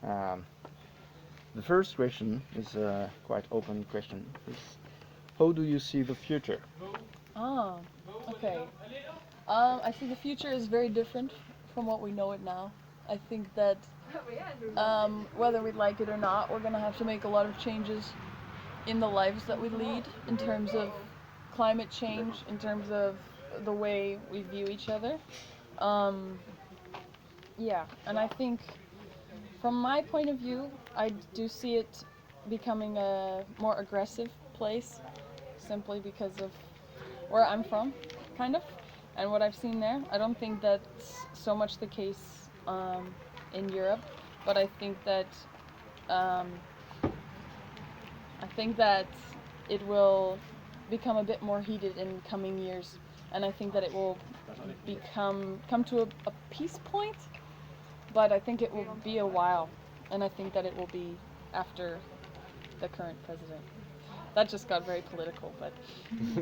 Um, the first question is a quite open question. Is how do you see the future? Ah, okay. I think the future is very different from what we know it now. I think that whether we like it or not, we're gonna have to make a lot of changes in the lives that we lead in terms of climate change, in terms of the way we view each other. Um, yeah, and I think from my point of view, I do see it becoming a more aggressive place simply because of where I'm from, kind of, and what I've seen there. I don't think that's so much the case in Europe, but um, I think that it will become a bit more heated in coming years, and I think that it will come to a peace point, but I think it will be a while, and I think that it will be after the current president. That just got very political, but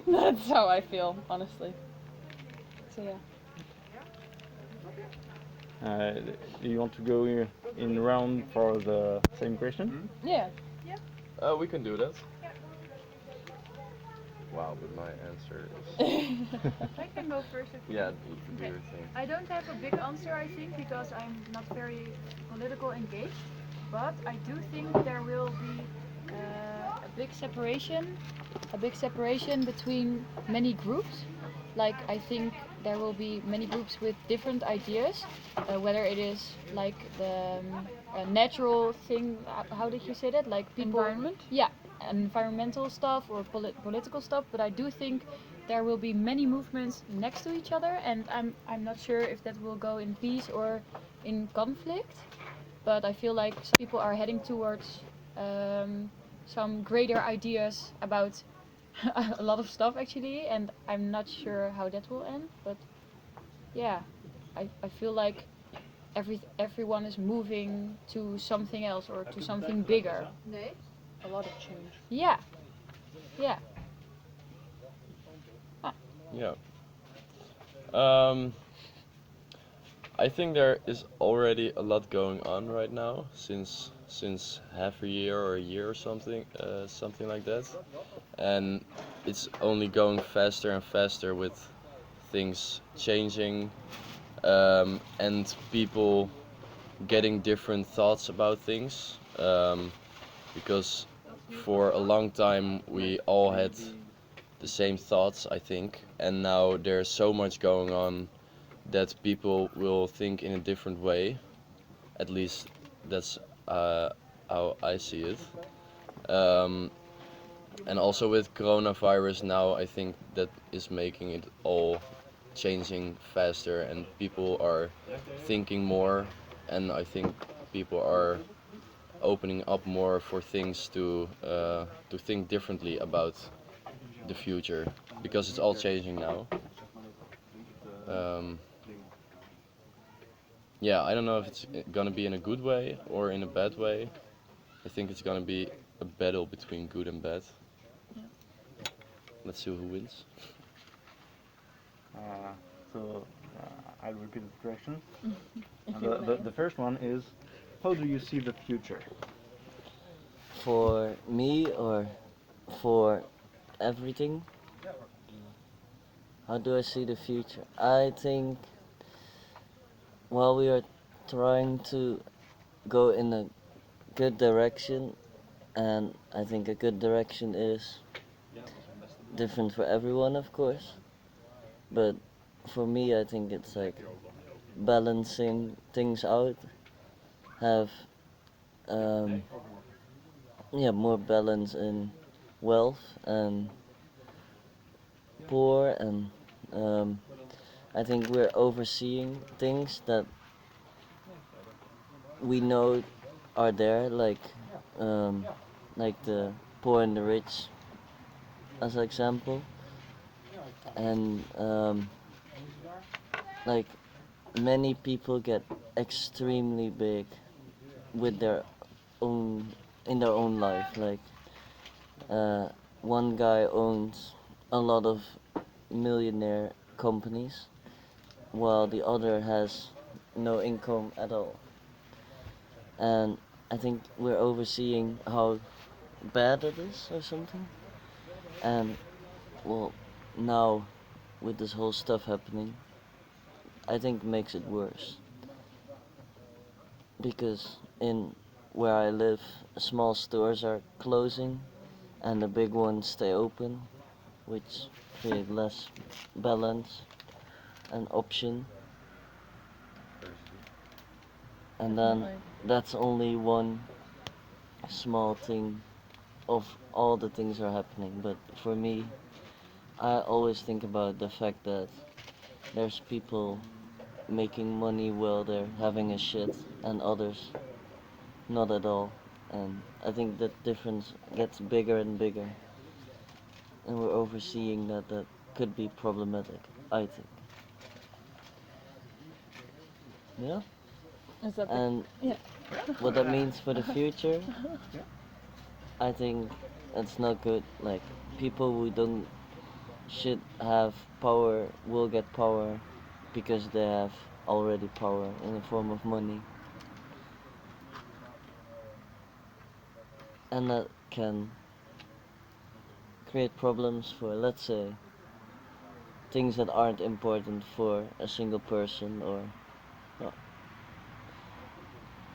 that's how I feel, honestly. So yeah. Uh, do you want to go in round for the same question? Yeah. We can do that. Wow, but my answer is. I can go first if you Yeah, want. do Okay. your thing. I don't have a big answer, I think, because I'm not very political engaged. But I do think there will be a big separation between many groups. Like I think there will be many groups with different ideas, whether it is like the natural thing. How did you say that? Like people. Environment? Yeah, environmental stuff or political stuff. But I do think there will be many movements next to each other, and I'm not sure if that will go in peace or in conflict. But I feel like some people are heading towards some greater ideas about a lot of stuff actually, and I'm not sure how that will end. But yeah, I feel like everyone is moving to something else or to something bigger. A lot of change. Yeah, yeah. Yeah. Um, I think there is already a lot going on right now since half a year or a year or something like that, and it's only going faster and faster with things changing, and people getting different thoughts about things. Because for a long time we all had the same thoughts, I think, and now there's so much going on that people will think in a different way. At least that's how I see it. Um, and also with coronavirus now, I think that is making it all changing faster, and people are thinking more, and I think people are opening up more for things to think differently about the future, because it's all changing now. Um, yeah, I don't know if it's gonna be in a good way or in a bad way. I think it's gonna be a battle between good and bad. Let's see who wins. Uh, so I'll repeat the question. The first one is, how do you see the future? For me or for everything? How do I see the future? I think while we are trying to go in a good direction, and I think a good direction is different for everyone, of course, but for me, I think it's like balancing things out, have um, more balance in wealth and poor, and I think we're overseeing things that we know are there, um, like the poor and the rich, as an example, and like many people get extremely big with their own in their own life. Like uh, one guy owns a lot of millionaire companies, while the other has no income at all. and I think we're overseeing how bad it is or something. And well, now with this whole stuff happening, I think makes it worse because in where I live, small stores are closing and the big ones stay open, which create less balance and option. And then Definitely. that's only one small thing of all the things are happening. But for me, I always think about the fact that there's people making money while they're having a shit and others not at all. And I think that difference gets bigger and bigger. And we're overseeing that could be problematic, I think. Yeah? Is that And yeah. what that means for the future, Yeah. I think it's not good. Like, people who don't should have power will get power because they have already power in the form of money. And that can create problems for, let's say, things that aren't important for a single person or, uh,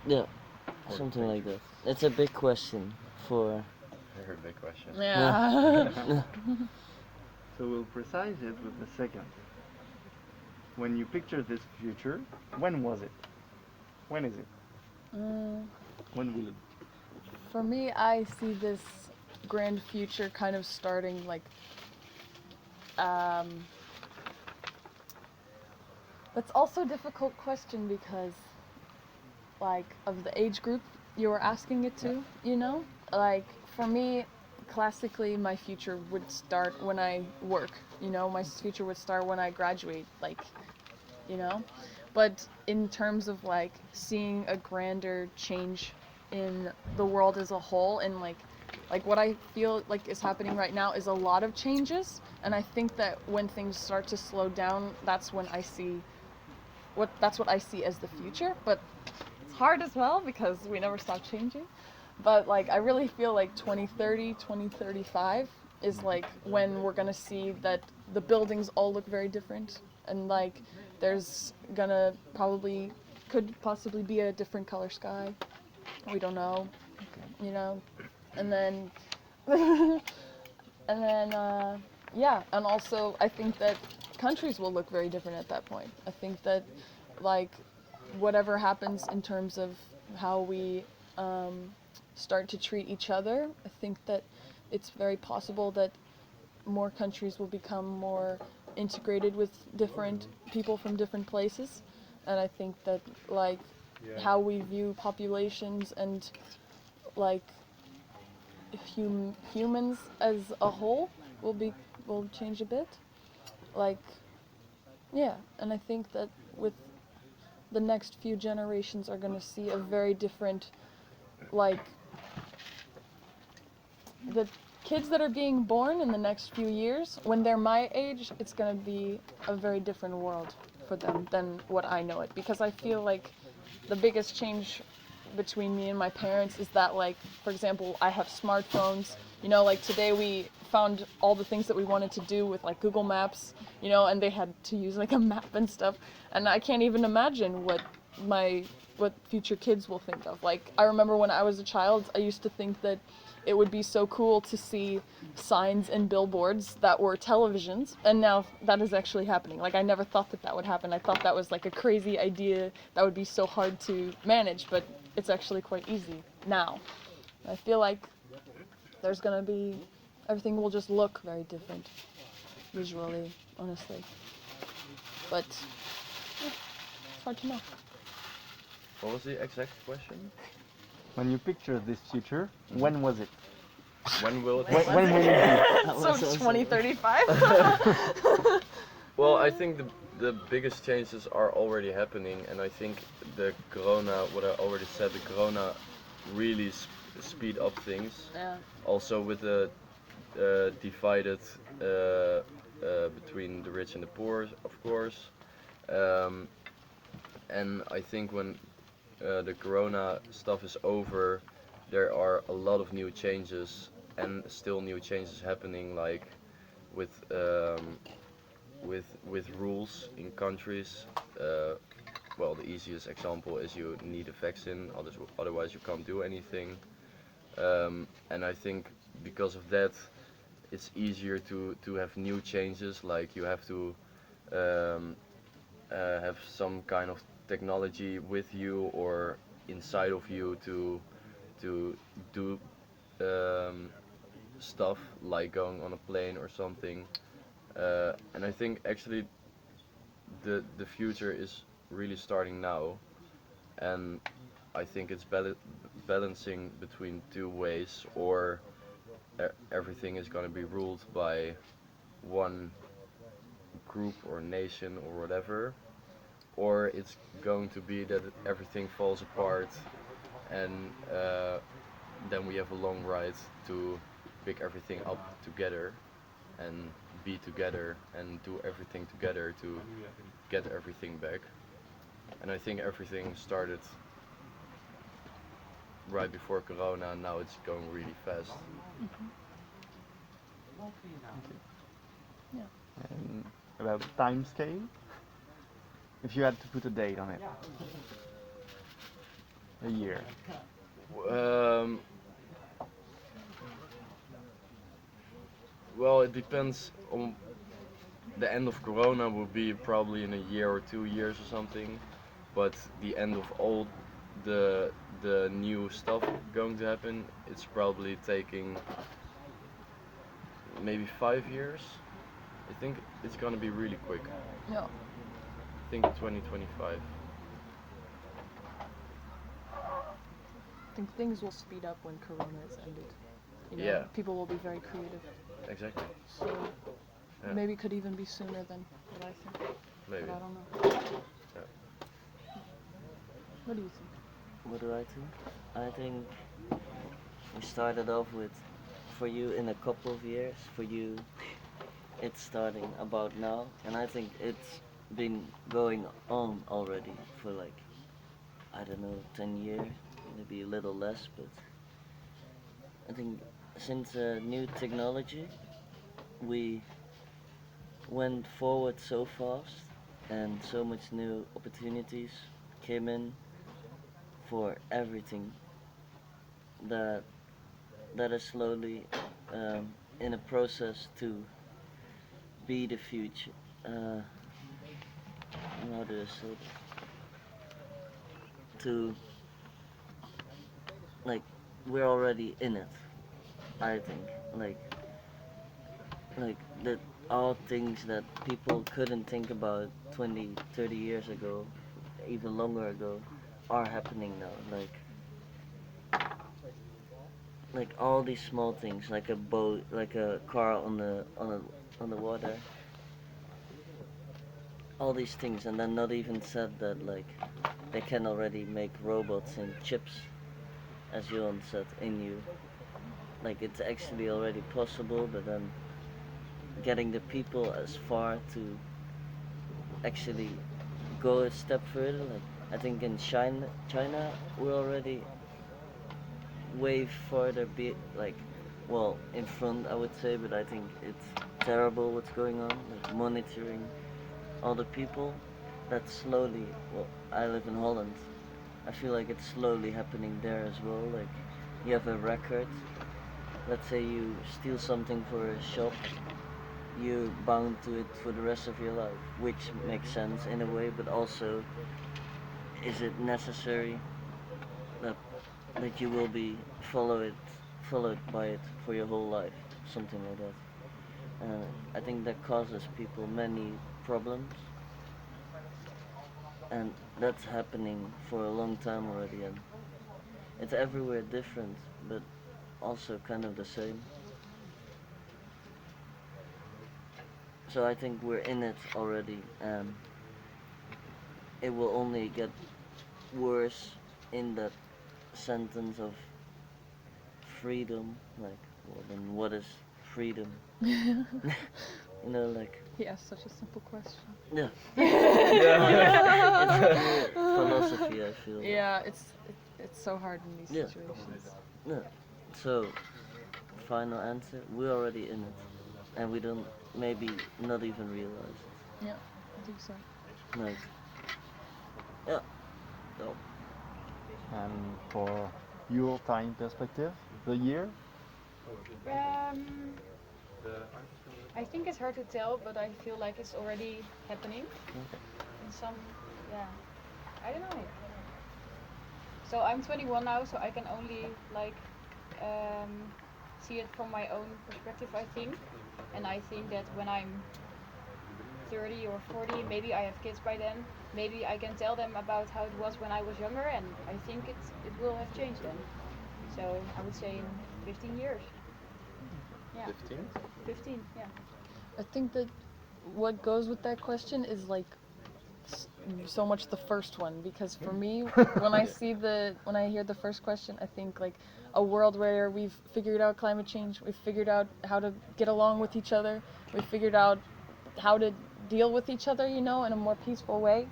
yeah, For something like that. pictures. It's a big question for, Very big question. Yeah. So we'll precise it with the second. When you picture this future, when was it? When is it? Mm, When will it? for me, I see this grand future kind of starting like um that's also a difficult question because like of the age group you were asking it to, you know? Like for me, classically my future would start when I work, you know? My future would start when I graduate, like, you know? But in terms of like seeing a grander change in the world as a whole and like what I feel like is happening right now is a lot of changes, and I think that when things start to slow down, that's when I see that's what I see as the future, but it's hard as well because we never stop changing. But like I really feel like 2030, 2035 is like when we're going to see that the buildings all look very different, and like there's gonna probably could possibly be a different color sky. We don't know, you know. And then and then yeah, and also I think that countries will look very different at that point. I think that like whatever happens in terms of how we start to treat each other, I think that it's very possible that more countries will become more integrated with different people from different places. And I think that like how we view populations and like humans as a whole will change a bit. Like yeah, and I think that with the next few generations are going to see a very different like the kids that are being born in the next few years, when they're my age, it's going to be a very different world for them than what I know it. Because I feel like the biggest change between me and my parents is that, like, for example, I have smartphones. You know, like today we found all the things that we wanted to do with like Google Maps, you know, and they had to use like a map and stuff. And I can't even imagine what future kids will think of. Like, I remember when I was a child, I used to think that it would be so cool to see signs and billboards that were televisions, and now that is actually happening. Like, I never thought that that would happen. I thought that was like a crazy idea that would be so hard to manage, but it's actually quite easy now. I feel like there's gonna be, everything will just look very different visually, honestly. But yeah, it's hard to know. What was the exact question? When you picture this future, when was it? When will it When happen? will it be? So 2035. Well, I think the biggest changes are already happening, and I think the corona, what I already said, the corona really speed up things. Yeah. Also with the divided between the rich and the poor, of course. And I think when the Corona stuff is over, there are a lot of new changes and still new changes happening, like with with rules in countries. Well, the easiest example is you need a vaccine, otherwise you can't do anything. And I think because of that, it's easier to have new changes. Like you have to um, have some kind of technology with you or inside of you to do um, stuff like going on a plane or something. And I think actually the future is really starting now, and I think it's balancing between two ways, or everything is going to be ruled by one group or nation or whatever, or it's going to be that everything falls apart, and then we have a long ride to pick everything up together and be together and do everything together to get everything back. And I think everything started right before Corona, and now it's going really fast. Yeah. And about time scale, if you had to put a date on it, a year. Um, well, it depends on the end of Corona will be probably in a year or 2 years or something, but the end of all the new stuff going to happen, it's probably taking maybe 5 years. I think it's gonna be really quick. Yeah. I think 2025. I think things will speed up when Corona is ended. You know, Yeah. people will be very creative. Exactly. So Yeah. maybe it could even be sooner than what I think. Maybe. But I don't know. Yeah. What do you think? What do I think? I think we started off with, for you in a couple of years, for you it's starting about now, and I think it's been going on already for like, I don't know, 10 years, maybe a little less, but I think since new technology, we went forward so fast and so much new opportunities came in for everything that that is slowly in a process to be the future. How do I say it? To like we're already in it. I think like that all things that people couldn't think about 20, 30 years ago, even longer ago, are happening now. Like all these small things, like a boat, like a car on the water, all these things, and then not even said that like they can already make robots and chips, as Johan said, in you. Like it's actually already possible, but then getting the people as far to actually go a step further. Like I think in China we're already way further, like, well, in front I would say, but I think it's terrible what's going on, like monitoring all the people. That's slowly, well, I live in Holland. I feel like it's slowly happening there as well. Like you have a record. Let's say you steal something for a shop, you're bound to it for the rest of your life, which makes sense in a way, but also, is it necessary that that you will be followed by it for your whole life, something like that? And I think that causes people many problems, and that's happening for a long time already, and it's everywhere different, but also kind of the same. So I think we're in it already, and it will only get worse in that sentence of freedom. Like, well, then what is freedom? You know, like He asked such a simple question. yeah. It's pure philosophy, I feel. Yeah, it's so hard in these Yeah. situations. No. So, final answer. We're already in it, and we don't maybe not even realize it. Yeah, I think so. Nice. Yeah. So, And for your time perspective, the year? I think it's hard to tell, but I feel like it's already happening. In some, yeah, I don't know. So I'm 21 now, so I can only like see it from my own perspective, I think. And I think that when I'm 30 or 40, maybe I have kids by then. Maybe I can tell them about how it was when I was younger, and I think it will have changed then. So I would say in 15 years. Yeah. 15? 15, yeah. I think that what goes with that question is like so much the first one, because for me, when I hear the first question, I think like a world where we've figured out climate change, we've figured out how to get along with each other, we've figured out how to deal with each other, you know, in a more peaceful way.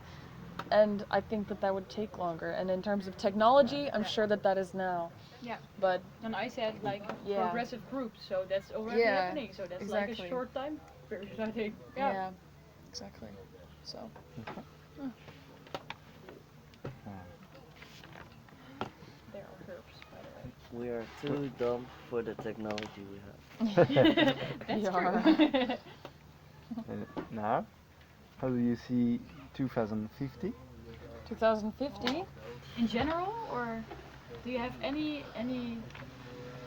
And I think that would take longer. And in terms of technology, I'm sure that is now. Yeah. But And I said like Yeah. progressive groups, so that's already Yeah, happening. So that's like exactly. a short time period, I think. yeah, exactly. So There are herbs, by the way. we are too dumb for the technology we have. That's Yeah. true. Now, how do you see 2050? 2050. In general, or do you have any?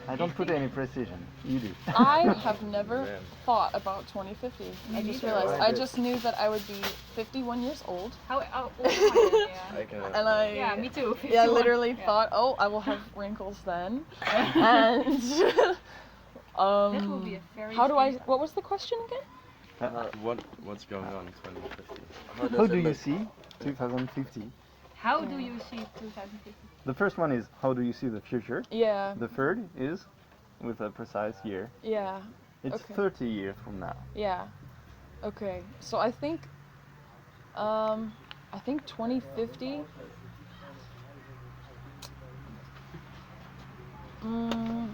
I don't put any precision. You do. I have never Man. thought about 2050. I just neither. realized. I I did. just knew that I would be 51 years old, How old am I? Yeah. I can and I Yeah, me too. yeah 51. literally Yeah. thought, oh, I will have wrinkles then, and That will be a very. how do I? strange- What was the question again? What's going on in 2050? How does How it do you look? see 2050? How do you see 2050? The first one is how do you see the future? Yeah, The third is with a precise year. yeah, It's Okay. 30 years from now. yeah. Okay, so I think 2050. Mm,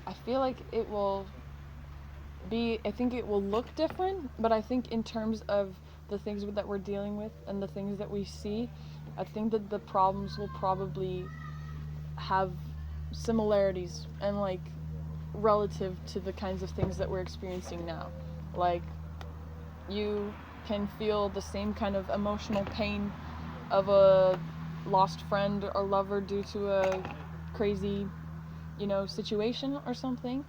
I feel like it will be, I think it will look different, but I think in terms of the things that we're dealing with and the things that we see, I think that the problems will probably have similarities and like relative to the kinds of things that we're experiencing now. Like you can feel the same kind of emotional pain of a lost friend or lover due to a crazy, situation or something.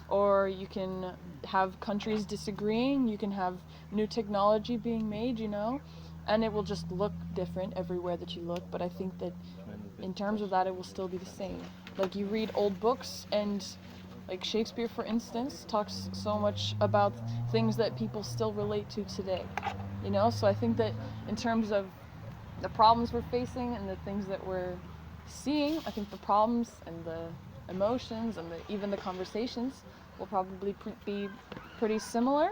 Or you can have countries disagreeing, you can have new technology being made, and it will just look different everywhere that you look. But I think that in terms of that, it will still be the same. Like you read old books, and like Shakespeare, for instance, talks so much about things that people still relate to today, So I think that in terms of the problems we're facing and the things that we're seeing, I think the problems and the emotions and even the conversations will probably be pretty similar,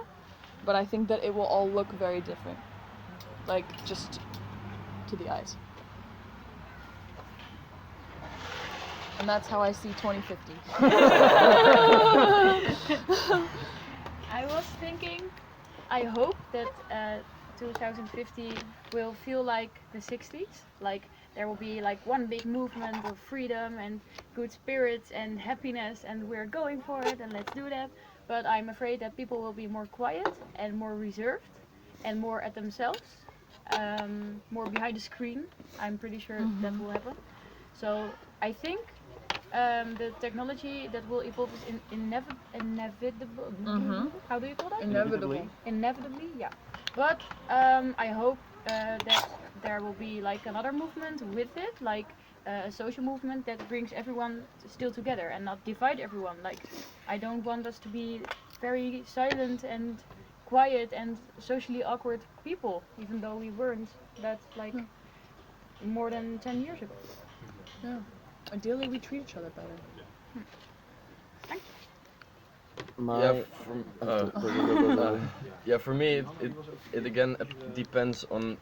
but I think that it will all look very different, like just to the eyes. And that's how I see 2050. I was thinking, I hope that 2050 will feel like the 60s. Like there will be like one big movement of freedom and good spirits and happiness, and we're going for it and let's do that. But I'm afraid that people will be more quiet and more reserved and more at themselves, more behind the screen. I'm pretty sure that will happen. So I think the technology that will evolve is inevitable. How do you call that? Inevitable. Inevitably, yeah. But I hope that there will be like another movement with it, like a social movement that brings everyone still together and not divide everyone. Like I don't want us to be very silent and quiet and socially awkward people, even though we weren't that like more than 10 years ago. Yeah. Ideally, we treat each other better. Thank you. My from, uh, yeah, for me, it again depends on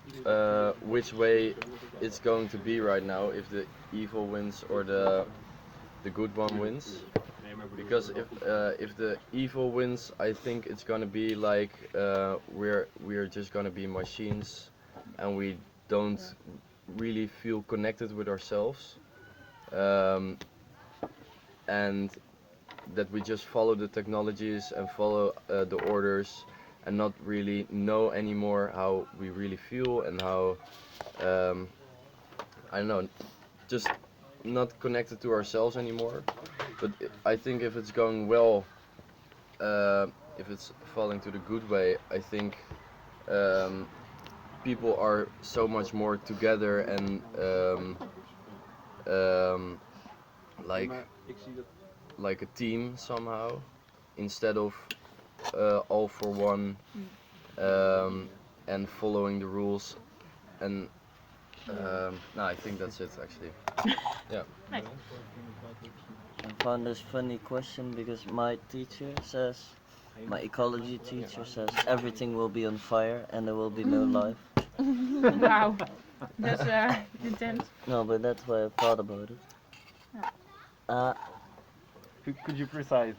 which way it's going to be right now. If the evil wins or the good one wins. Because if the evil wins, I think it's gonna be like we're just gonna be machines, and we don't really feel connected with ourselves, um, and that we just follow the technologies and follow the orders, and not really know anymore how we really feel and how um, I don't know, just not connected to ourselves anymore. But I think if it's going well, if it's falling to the good way, I think um, people are so much more together and um, like like a team somehow, instead of all for one, and following the rules. And no, I think that's it actually. Yeah. Nice. I found this funny question because my teacher says, my ecology teacher says everything will be on fire and there will be no life. Wow. That's intense. No, but that's why I thought about it. Uh, Could you precise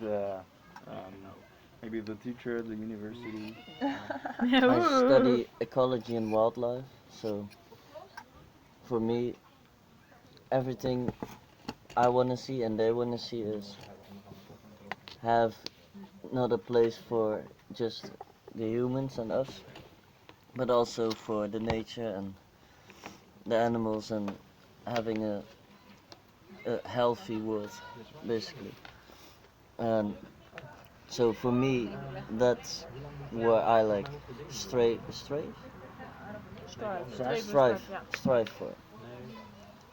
maybe the teacher, the university? I study ecology and wildlife, so for me, everything I want to see and they want to see is have not a place for just the humans and us, but also for the nature and the animals and having a healthy world, basically. And so for me, that's where I like strive, strive for.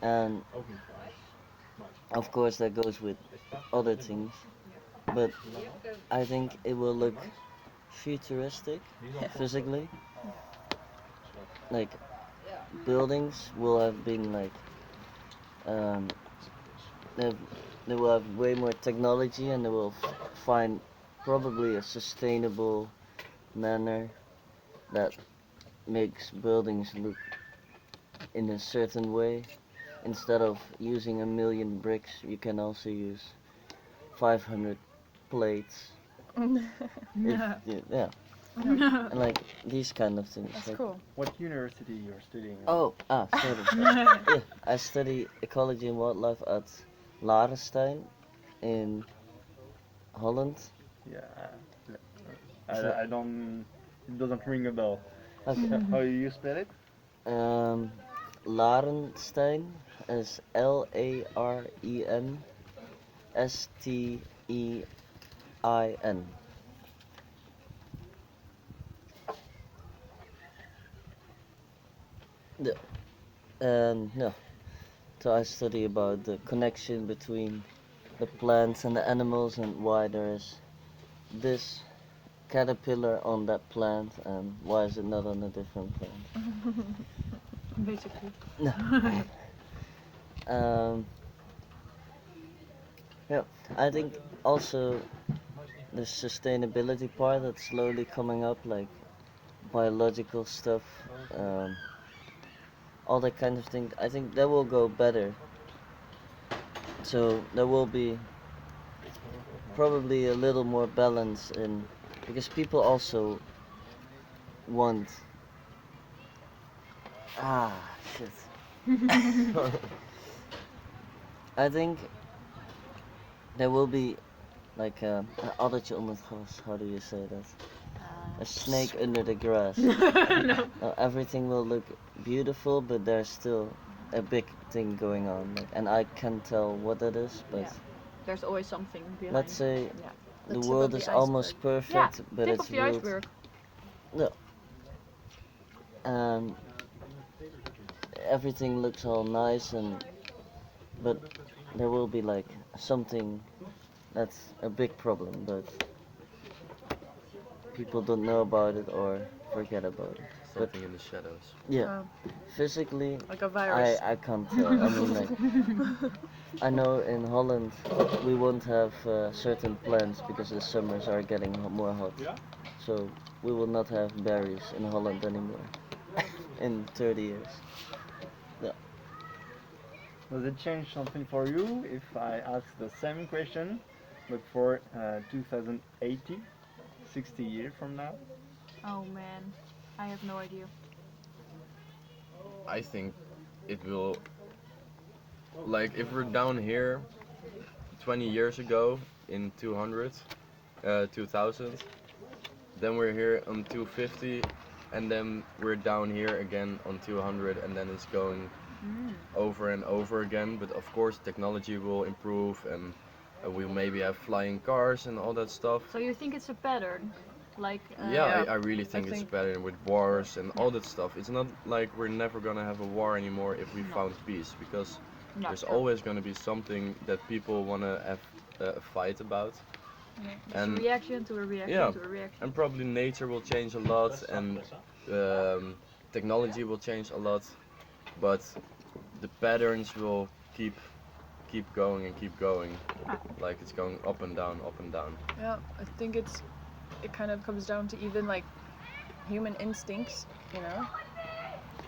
And of course that goes with other things, but I think it will look futuristic physically. Like buildings will have been like um, they they will have way more technology and they will find probably a sustainable manner that makes buildings look in a certain way. Instead of using a million bricks, you can also use 500 plates. Yeah, and like these kind of things. That's Like, cool. What university you're studying? sorry. Yeah, I study ecology and wildlife at Larenstein in Holland. Yeah, I don't. It doesn't ring a bell. Okay. How you spell it? Um, Larenstein is Larenstein. The, no. So I study about the connection between the plants and the animals and why there is this caterpillar on that plant and why is it not on a different plant. Basically. No. Um, yeah, I think also the sustainability part that's slowly coming up, like biological stuff, um, all that kind of thing. I think that will go better. So there will be probably a little more balance in because people also want shit. I think there will be like addertje onder het gras. How do you say that? A snake under the grass. Everything will look beautiful, but there's still a big thing going on, and I can't tell what that is. But Yeah. There's always something behind. let's say Yeah. The the tip world of is the almost iceberg. perfect, Yeah, but tip it's of the ruled. iceberg. No. And everything looks all nice but there will be like something that's a big problem, but people don't know about it or forget about it. Something in the shadows. Yeah, Um, physically, like a virus. I can't tell. I mean, like, I know in Holland we won't have certain plants because the summers are getting more hot. So we will not have berries in Holland anymore in 30 years. Yeah. Does it change something for you if I ask the same question, but for 2080, 60 years from now? Oh man, I have no idea. I think it will, like if we're down here 20 years ago in 200, 2000, then we're here on 250, and then we're down here again on 200, and then it's going Mm. over and over again. But of course technology will improve, and we'll maybe have flying cars and all that stuff. So you think it's a pattern, like? Yeah, Yeah, I really think it's think- better with wars and all that stuff. It's not like we're never gonna have a war anymore if we No. found peace, because No, there's true. always gonna be something that people wanna have a fight about. It's And a reaction to a reaction yeah, to a reaction. and probably nature will change a lot, and technology will change a lot, but the patterns will keep going and keep going, like it's going up and down, up and down. Yeah, I think it kind of comes down to even like human instincts, you know?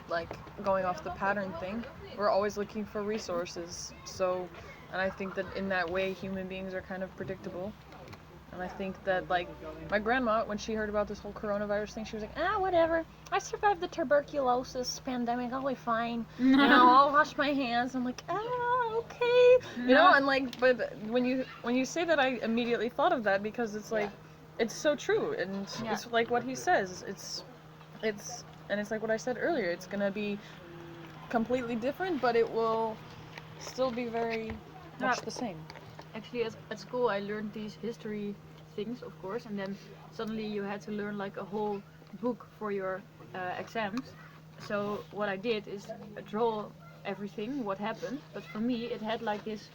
Like going off the pattern thing. We're always looking for resources. So, and I think that in that way human beings are kind of predictable. And I think that like my grandma, when she heard about this whole coronavirus thing, she was like, ah, whatever. I survived the tuberculosis pandemic. I'll be fine. You know, I'll wash my hands. I'm like, ah, okay. You know, and like, but when you say that, I immediately thought of that because it's like, it's so true, and Yeah. it's like what he says. And it's like what I said earlier. It's gonna be completely different, but it will still be very much Yeah. the same. Actually, at school, I learned these history things, of course, and then suddenly you had to learn like a whole book for your exams. So what I did is draw everything, what happened, but for me it had like this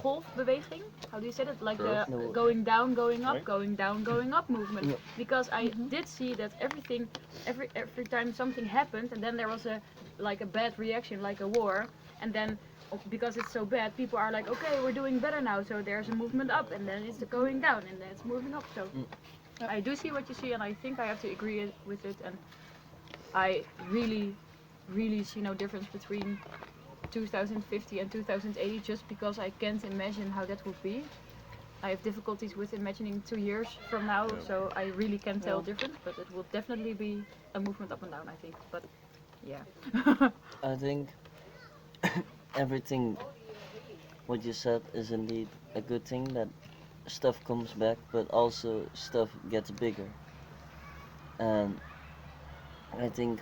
golfbeweging. How do you say that? Like the No. going down, going up, going down, going up movement. Yeah. Because I did see that everything, every time something happened, and then there was a bad reaction, like a war, and then because it's so bad, people are like, okay, we're doing better now, so there's a movement up, and then it's going down, and then it's moving up. So I do see what you see, and I think I have to agree with it, and I really, really see no difference between 2050 and 2080, just because I can't imagine how that would be. I have difficulties with imagining 2 years from now, Yeah. so I really can't tell Yeah. difference, but it will definitely be a movement up and down, I think. But yeah. I think everything what you said is indeed a good thing, that stuff comes back, but also stuff gets bigger. And I think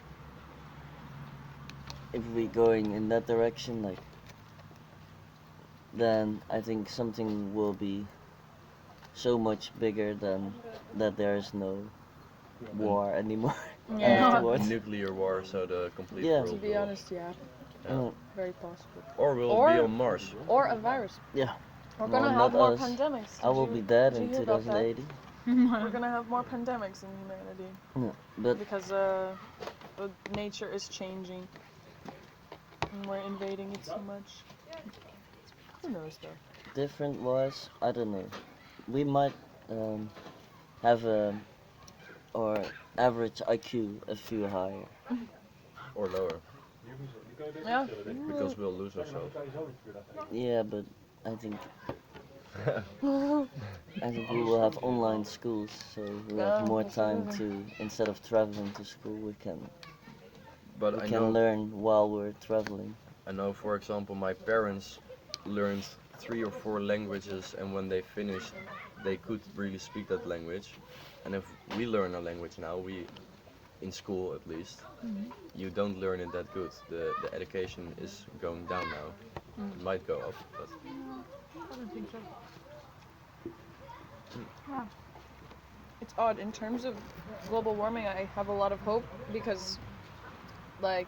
if we going in that direction, like, then I think something will be so much bigger than that there is no war anymore Yeah. afterwards. Nuclear war, so the complete Yeah. world To be will- honest, yeah, Uh, very possible. or we'll Or- be on Mars. Or a virus. yeah, We're Well, gonna not have more us. pandemics. I will Did be you- dead did you in hear about that? 2080. We're gonna have more pandemics in humanity Yeah, but because the nature is changing and we're invading it so much. Who knows though? different wise, I don't know. We might have a or average IQ a few higher. Or lower, Yeah. because we'll lose ourselves. Yeah, but I think we will have online schools, so we Yeah, have more that's time amazing. to, instead of traveling to school, we can But I know, learn while we're traveling. I know, for example, my parents learned 3 or 4 languages, and when they finished, they could really speak that language. And if we learn a language now, in school at least, you don't learn it that good. The education is going down now. It might go up, but I don't think so. It's odd in terms of global warming. I have a lot of hope because, like,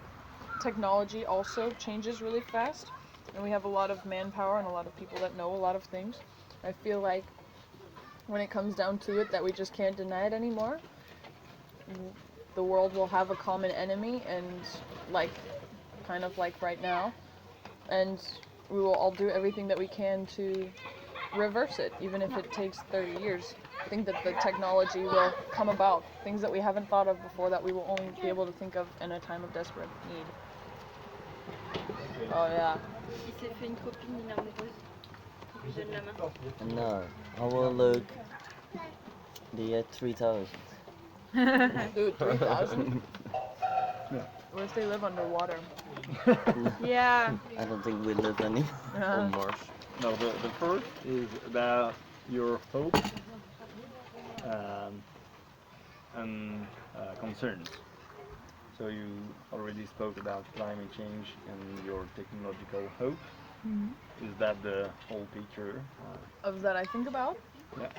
technology also changes really fast, and we have a lot of manpower and a lot of people that know a lot of things. I feel like when it comes down to it, that we just can't deny it anymore. the world will have a common enemy, and like kind of like right now, and we will all do everything that we can to reverse it, even if it takes 30 years. I think that the technology will come about, things that we haven't thought of before that we will only be able to think of in a time of desperate need. Oh yeah. Il s'est fait une copine, une amoureuse. Il lui donne la main. And now, I will look the year 3000. Dude, 3,000? What if they live underwater? Yeah. I don't think we live any. On Mars. No, the first is about your hopes and concerns. So you already spoke about climate change and your technological hope. Is that the whole picture? Of that I think about? Yeah.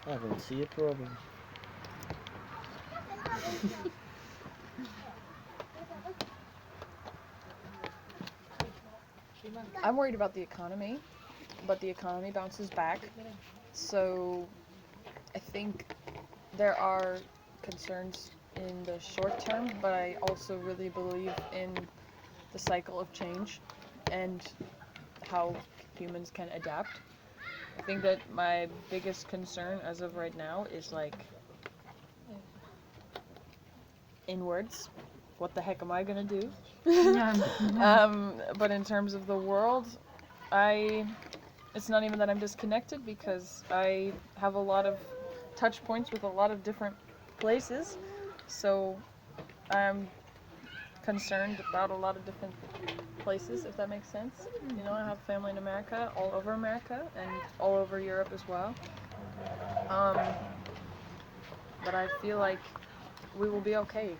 I don't see a problem. I'm worried about the economy, but the economy bounces back. So I think there are concerns in the short term, but I also really believe in the cycle of change and how humans can adapt. I think that my biggest concern as of right now is like inwards. What the heck am I gonna do? But in terms of the world, it's not even that I'm disconnected, because I have a lot of touch points with a lot of different places. So I'm concerned about a lot of different places, if that makes sense. You know, I have family in America, all over America, and all over Europe as well. But I feel like we will be okay,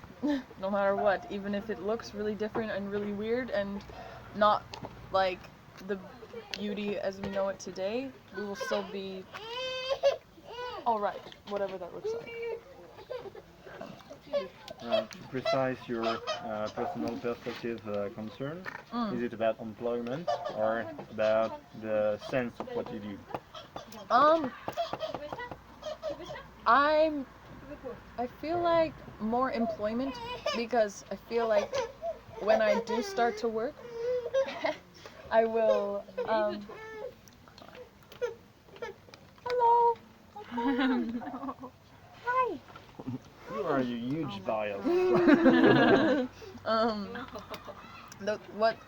no matter what, even if it looks really different and really weird and not like the beauty as we know it today. We will still be alright, whatever that looks like. To precise your personal perspective concern, is it about employment or about the sense of what you do? I feel like more employment, because I feel like when I do start to work, I will. Hello. Hi. You are a huge bias.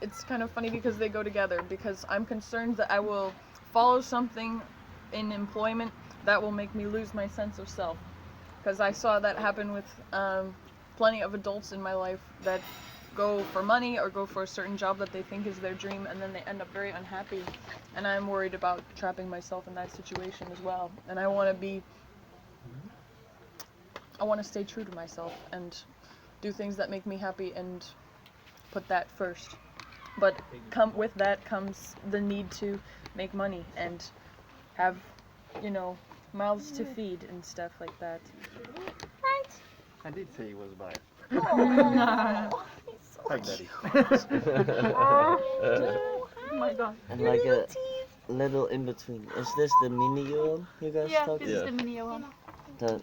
It's kind of funny because they go together, because I'm concerned that I will follow something in employment that will make me lose my sense of self. Because I saw that happen with plenty of adults in my life that go for money or go for a certain job that they think is their dream, and then they end up very unhappy. And I'm worried about trapping myself in that situation as well. And I want to stay true to myself and do things that make me happy and put that first. But with that comes the need to make money and have, mouths to feed and stuff like that. Right? I did say he was biased. Oh, Like Daddy. oh my god. And like a little in between. Is this the mini Johan you guys Yeah, talked this about? is the mini Johan.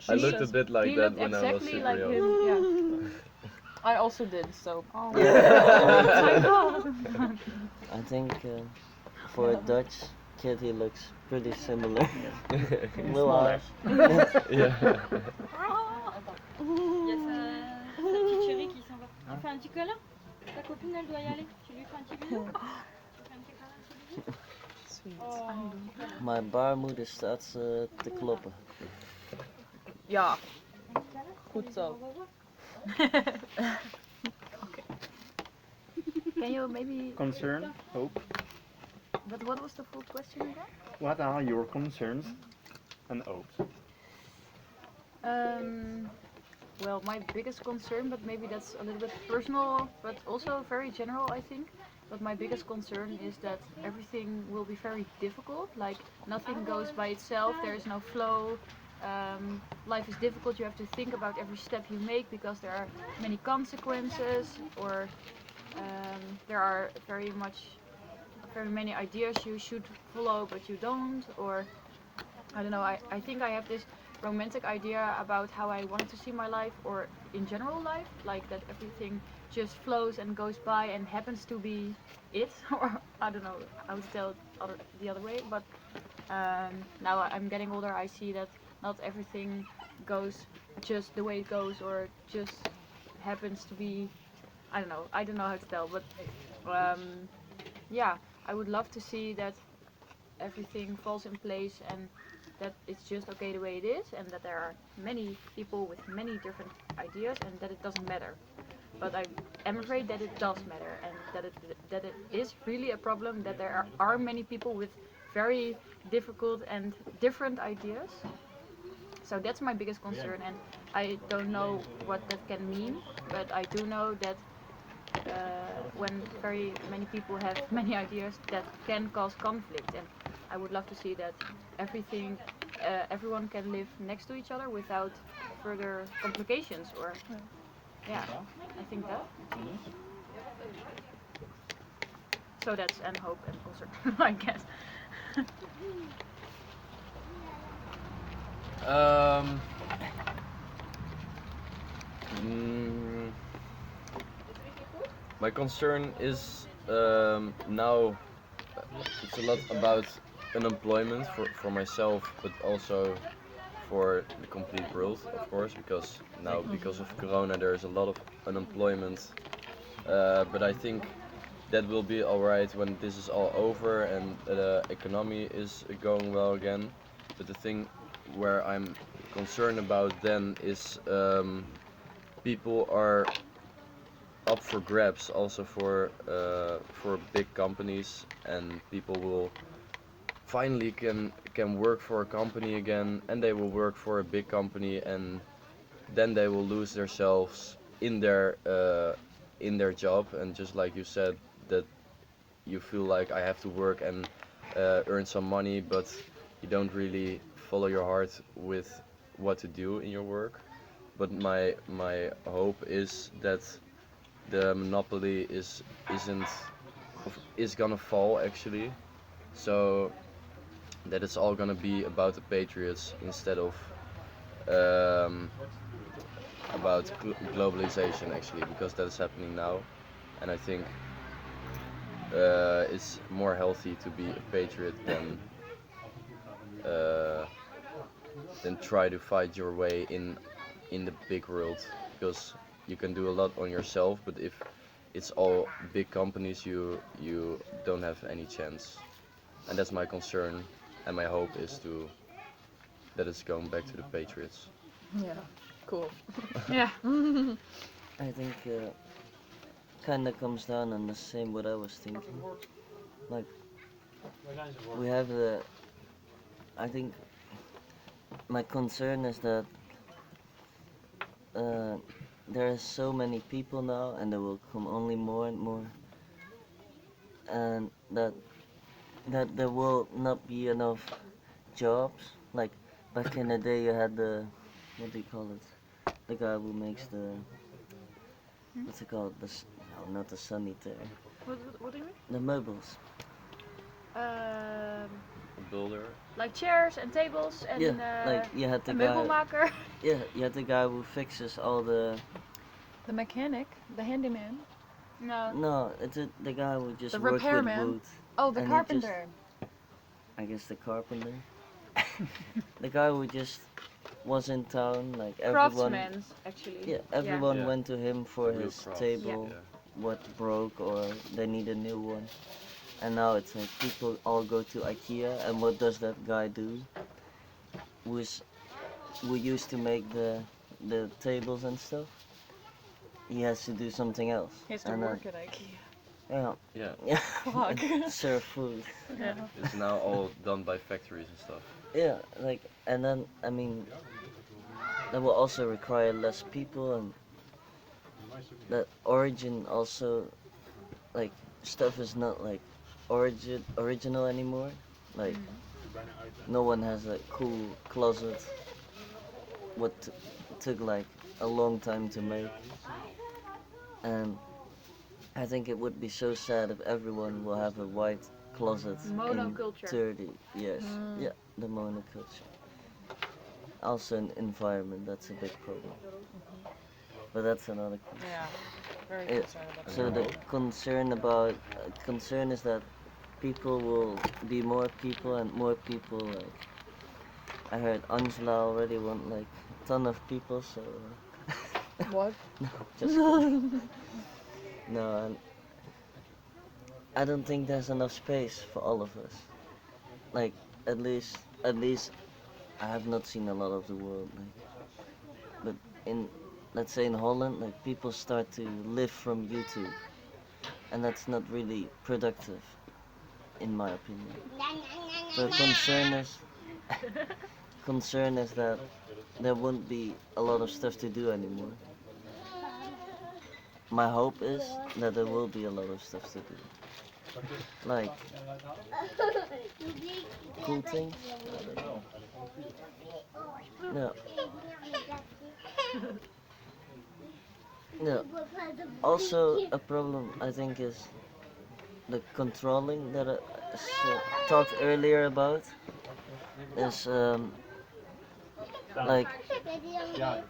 I looked a bit like He that looked when I was exactly super like young. him. Yeah. I also did, so. Oh Yeah. my god. I think for a Dutch kid he looks pretty similar. Little eyes. Yeah. Il y a sa petite chérie qui s'en va. Tu fais un petit câlin? Ta copine, elle doit y aller. Tu lui fais un petit bisou? Tu fais un petit câlin sur lui? Sweet. Oh. Mijn baarmoeder staat te kloppen. Ja. Goed zo. Okay. Can you maybe? Concern, hope. But what was the full question again? What are your concerns and hopes? Well, my biggest concern, but maybe that's a little bit personal, but also very general, I think. But my biggest concern is that everything will be very difficult. Like nothing goes by itself. There is no flow. Life is difficult. You have to think about every step you make because there are many consequences, or there are very many ideas you should follow but you don't, or I don't know, I think I have this romantic idea about how I want to see my life, or in general life, like that everything just flows and goes by and happens to be it, or I don't know how to tell it the other way, but now I'm getting older, I see that not everything goes just the way it goes, or just happens to be, I don't know how to tell, but yeah, I would love to see that everything falls in place and that it's just okay the way it is, and that there are many people with many different ideas and that it doesn't matter. But I am afraid that it does matter, and that it is really a problem that there are many people with very difficult and different ideas. So that's my biggest concern, and I don't know what that can mean, but I do know that when very many people have many ideas, that can cause conflict, and I would love to see that everyone can live next to each other without further complications, or yeah, I think that. So that's and hope and concern, I guess. Um, mm, my concern is now it's a lot about unemployment for myself, but also for the complete world, of course, because now because of Corona there is a lot of unemployment. But I think that will be alright when this is all over and the economy is going well again. But the thing where I'm concerned about then is people are up for grabs also for big companies, and people will finally can work for a company again, and they will work for a big company, and then they will lose themselves in their job, and just like you said, that you feel like I have to work and earn some money, but you don't really follow your heart with what to do in your work. But my hope is that the monopoly isn't is gonna fall actually, so that it's all gonna be about the Patriots instead of um, about globalization actually, because that is happening now, and I think it's more healthy to be a patriot uh, than try to fight your way in the big world, because you can do a lot on yourself, but if it's all big companies, you don't have any chance, and that's my concern, and my hope is to that it's going back to the Patriots. Yeah, cool. Yeah. I think kind of comes down on the same what I was thinking. Like we have the. I think my concern is that uh, there are so many people now, and there will come only more and more, and that there will not be enough jobs. Like back in the day, you had the what do you call it? The guy who makes the what's it called? No, not the sanitaire. What do you mean? The mobiles. Um, Builder. like chairs and tables and Yeah, like you had a the guy. meubelmaker. Yeah, you had the guy who fixes all the. The mechanic, the handyman. No. No, it's the guy who just The works with repairman. wood. Oh, the And he carpenter. I guess the carpenter. The guy who just was in town, like everyone. Craftsmen, actually. Yeah, everyone Yeah. went to him for Real his crafts. table, Yeah. what broke or they need a new one. And now it's like people all go to IKEA, and what does that guy do? Who used to make the tables and stuff? He has to do something else. He has to and work at IKEA. Yeah, Yeah, yeah, Fuck. serve food. Yeah. it's now all done by factories and stuff. Yeah, like, and then I mean, that will also require less people, and that origin also, like, stuff is not like original anymore. Like, no one has a cool closet. What took like a long time to make, and I think it would be so sad if everyone will have a white closet Monoculture. in 30 years. Yeah, the monoculture. Also in environment, that's a big problem. But that's another question. Yeah. Very Yeah, concerned about so the concern is that people will be more people and more people, like I heard Angela already want like a ton of people, so What? no, just kidding. No, and I don't think there's enough space for all of us. Like at least I have not seen a lot of the world, like, but in, let's say in Holland, like people start to live from YouTube, and that's not really productive, in my opinion. The concern is that there won't be a lot of stuff to do anymore. My hope is that there will be a lot of stuff to do, like cool things. I don't know. No. No. Also, a problem I think is the controlling that I talked earlier about. Is like I think yeah,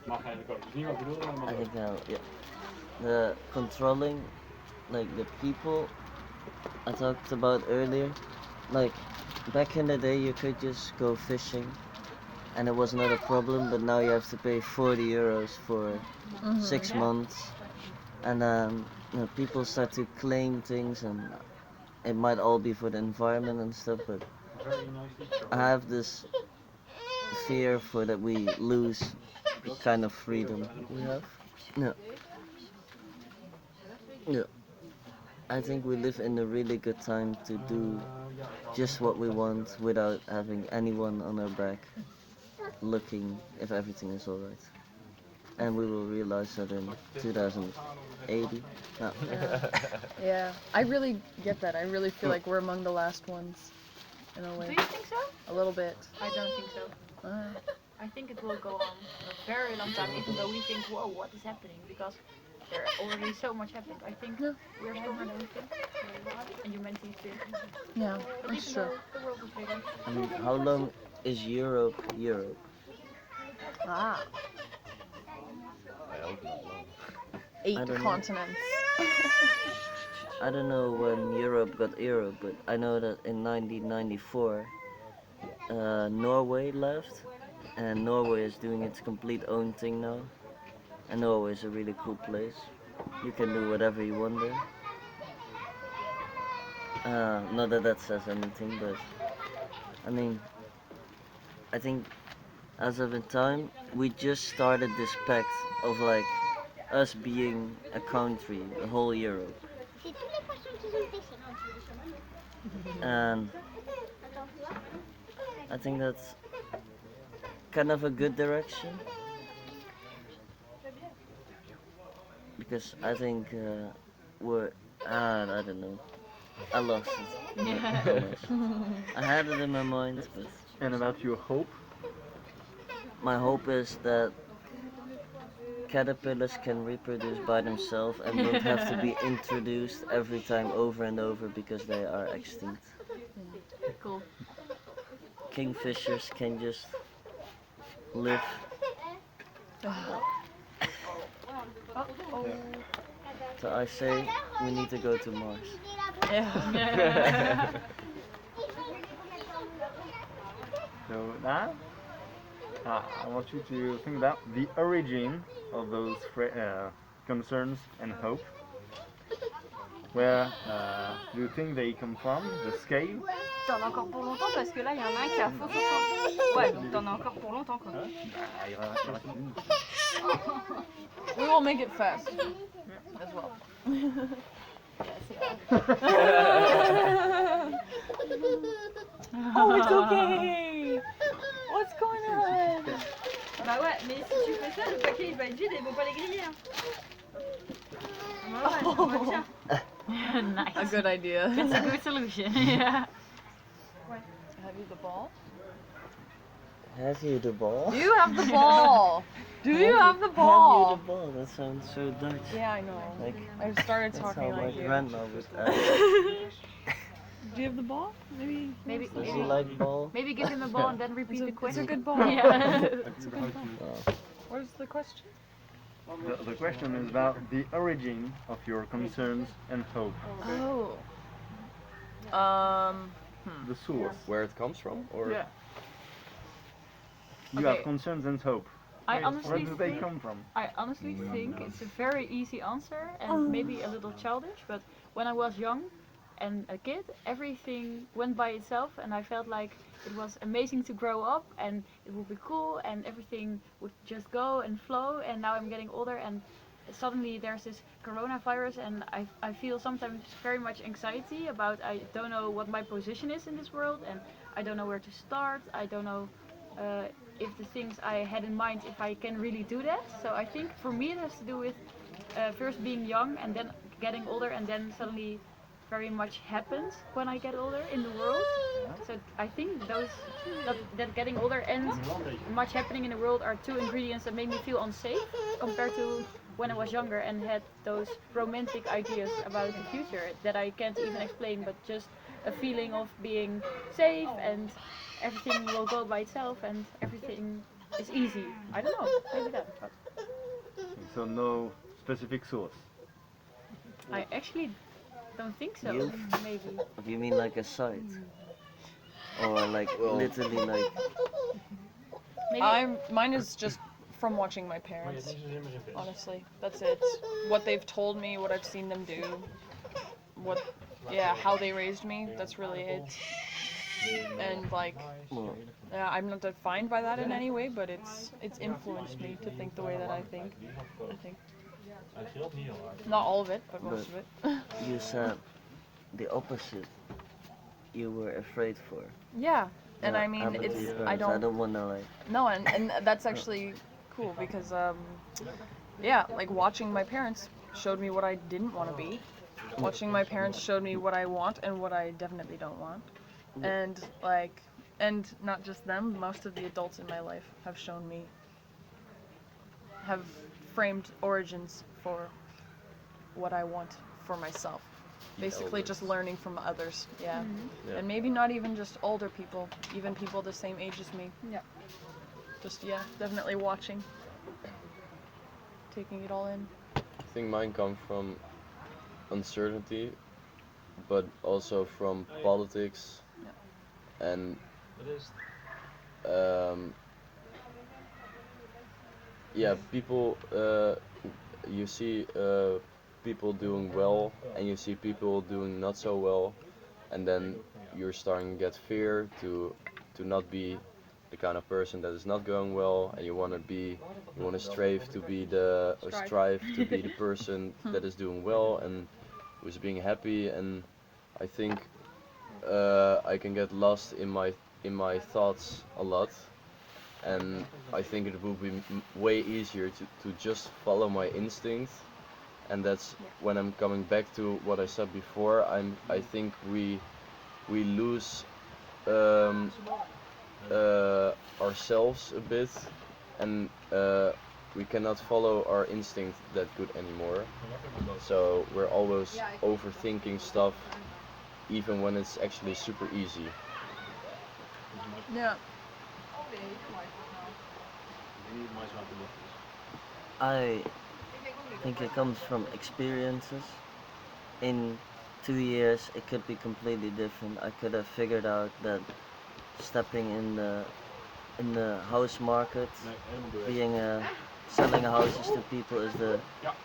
the controlling, like the people I talked about earlier. Like back in the day, you could just go fishing, and it was not a problem. But now you have to pay 40 euros for 6 months, and people start to claim things, and it might all be for the environment and stuff. But I have this fear for that we lose the kind of freedom we have. No, no. I think we live in a really good time to do just what we want without having anyone on our back looking if everything is alright. And we will realize that in 2080. No. Yeah. I really get that. I really feel like we're among the last ones, in a Do way. you think so? A little bit. I don't think so. I think it will go on a very long time, even though we think, whoa, what is happening? Because there already so much happened. I think we're stronger than we think. And humanity is big. Yeah, But that's even true. though the world is bigger. And how long is Europe? Ah. I hope not long. 8 I don't know. continents. I don't know when Europe got Europe, but I know that in 1994, Norway left, and Norway is doing its complete own thing now. And Norway is a really cool place. You can do whatever you want there. Not that that says anything, but I mean, I think as of in time, we just started this pact of like us being a country, the whole Europe. And I think that's kind of a good direction, because I think we're I don't know. I lost it. I had it in my mind, but And about your hope? my hope is that caterpillars can reproduce by themselves and don't have to be introduced every time over and over because they are extinct. Cool. Kingfishers can just live. So I say we need to go to Mars. Yeah. So now, I want you to think about the origin of those concerns and hope. Where do you think they come from? The scale? T'en as encore pour longtemps parce que là il y en a un qui a faux faux. Ouais, donc t'en as encore pour longtemps quoi. Ah, il y en a qu'une. We will make it fast as well. Oh, it's okay. What's going on? Bah ouais, mais si tu fais ça, le paquet il va être vide et ils vont pas les griller. Hein. Ouais, tiens. A Nice. good idea. It's a good solution. Yeah. Have you the ball? Have you the ball? Do you have the ball? Do you have the Have you ball? the ball? That sounds so Dutch. Yeah, I know. Like I started that's talking how my like you. grandma would Do you have the ball? Maybe. Maybe Does he maybe, like ball? maybe give him a ball and then repeat the It's a question. good ball. Yeah. It's a good ball. Oh. What is the question? The question is about the origin of your concerns and hope. Oh. The source. Where it comes from, or Yeah. You Okay. have concerns and hope. I Where honestly do they think come from? I honestly think it's a very easy answer and maybe a little childish, but when I was young and a kid, everything went by itself and I felt like it was amazing to grow up and it would be cool and everything would just go and flow, and now I'm getting older and suddenly there's this coronavirus and I feel sometimes very much anxiety about I don't know what my position is in this world and I don't know where to start. I don't know if the things I had in mind, if I can really do that. So I think for me it has to do with first being young and then getting older, and then suddenly very much happens when I get older in the world. So I think that getting older and much happening in the world are two ingredients that make me feel unsafe compared to when I was younger and had those romantic ideas about the future that I can't even explain, but just a feeling of being safe and everything will go by itself and everything is easy. I don't know, maybe that. But So no specific source. I actually don't think so. Youth? Maybe. You mean like a site? Or like literally like Maybe. Mine is just from watching my parents. Honestly, that's it. What they've told me, what I've seen them do, how they raised me. That's really it. And like, well, I'm not defined by that in any way, but it's influenced me to think the way that I think. I think. Not all of it, but most of it. you said the opposite you were afraid for. Yeah, and Yeah, I mean, I'm with it's your I parents. I don't wanna like no, and that's actually cool because yeah, like watching my parents showed me what I didn't want to be. Watching my parents showed me what I want and what I definitely don't want. And like, and not just them, most of the adults in my life have shown me, have framed origins for what I want for myself. Basically just learning from others, yeah. Yeah. And maybe not even just older people, even people the same age as me. Yeah. Just, yeah, definitely watching. Taking it all in. I think mine come from uncertainty, but also from politics and yeah, people. You see people doing well, and you see people doing not so well, and then you're starting to get fear to not be the kind of person that is not going well, and you want to strive to be the person that is doing well and who's being happy. And I think I can get lost in my thoughts a lot, and I think it will be way easier to just follow my instinct. And that's when I'm coming back to what I said before. I think we lose um, ourselves a bit, and we cannot follow our instinct that good anymore. So we're always overthinking stuff, even when it's actually super easy. Yeah. I think it comes from experiences. In 2 years it could be completely different. I could have figured out that stepping in the house market, being selling houses to people is the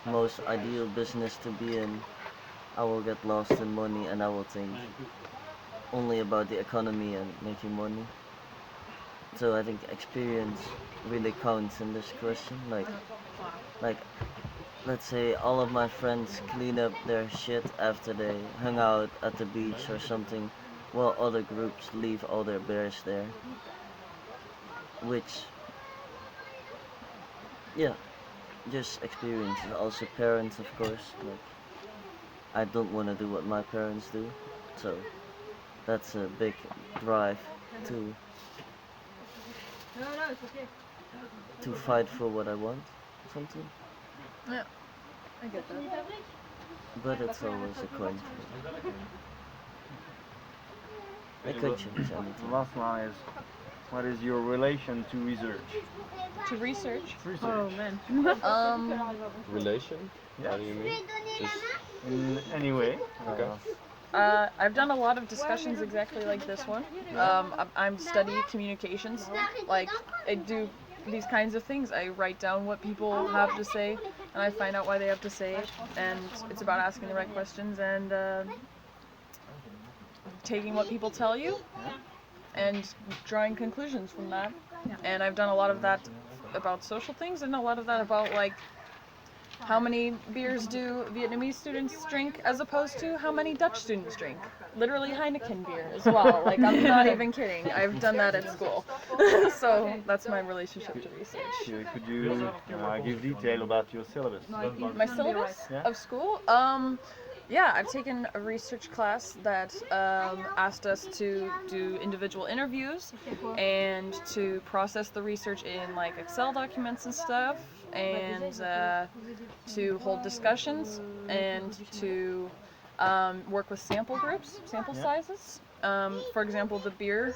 most ideal business to be in. I will get lost in money and I will think only about the economy and making money. So I think experience really counts in this question. Like let's say all of my friends clean up their shit after they hung out at the beach or something, while other groups leave all their bears there. Which, yeah, just experiences. Also parents, of course. Like, I don't want to do what my parents do, so that's a big drive to fight for what I want, something. Yeah. I get that. But it's always a coin flip. I could change anything. The last one is, what is your relation to research? To research. Research. Oh man. Relation? Yeah. How do you mean? Just In any way. Okay. I've done a lot of discussions exactly like this one. I'm study communications. Like I do these kinds of things. I write down what people have to say, and I find out why they have to say it. And it's about asking the right questions and taking what people tell you and drawing conclusions from that. And I've done a lot of that about social things and a lot of that about like how many beers do Vietnamese students drink as opposed to how many Dutch students drink. Literally Heineken beer as well. Like I'm not even kidding. I've done that at school. So that's my relationship to research. Could you give detail about your syllabus? My syllabus Yeah. of school? Yeah, I've taken a research class that asked us to do individual interviews and to process the research in like Excel documents and stuff, and to hold discussions and to work with sample groups, sample sizes. For example, the beer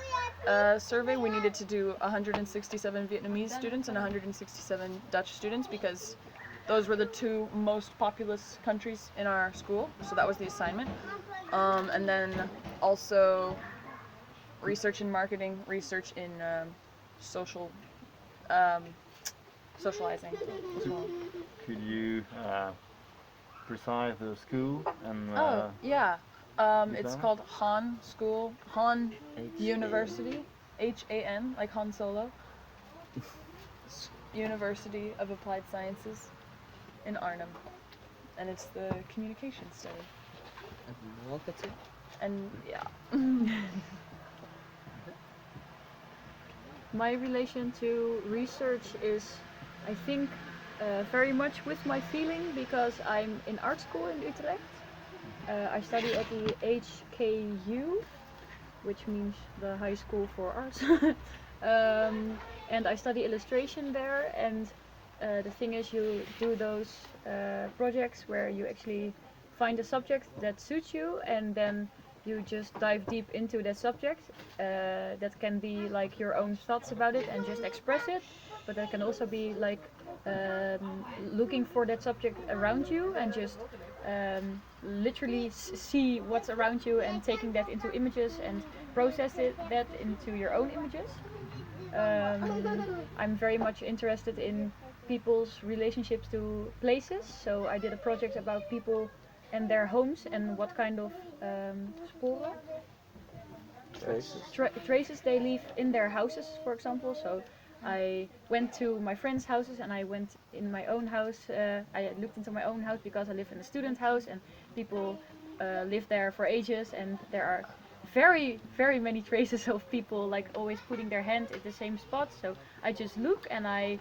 survey, we needed to do 167 Vietnamese students and 167 Dutch students because those were the two most populous countries in our school, so that was the assignment. And then also research in marketing, research in social socializing as well. Could you precise the school and Oh, yeah. It's exam? called Han School, Han H-A-N. University, H-A-N, like Han Solo. University of Applied Sciences in Arnhem. And it's the communication study. And marketing? And yeah. My relation to research is, I think, very much with my feeling because I'm in art school in Utrecht. I study at the HKU, which means the High School for Arts. And I study illustration there, and the thing is you do those projects where you actually find a subject that suits you and then you just dive deep into that subject. That can be like your own thoughts about it and just express it, but that can also be like looking for that subject around you and just literally see what's around you and taking that into images and process that into your own images. I'm very much interested in people's relationships to places, so I did a project about people and their homes and what kind of sporen, traces they leave in their houses, for example. So I went to my friends' houses and I went in my own house. I looked into my own house because I live in a student house and people live there for ages, and there are very, very many traces of people like always putting their hand at the same spot. So I just look and I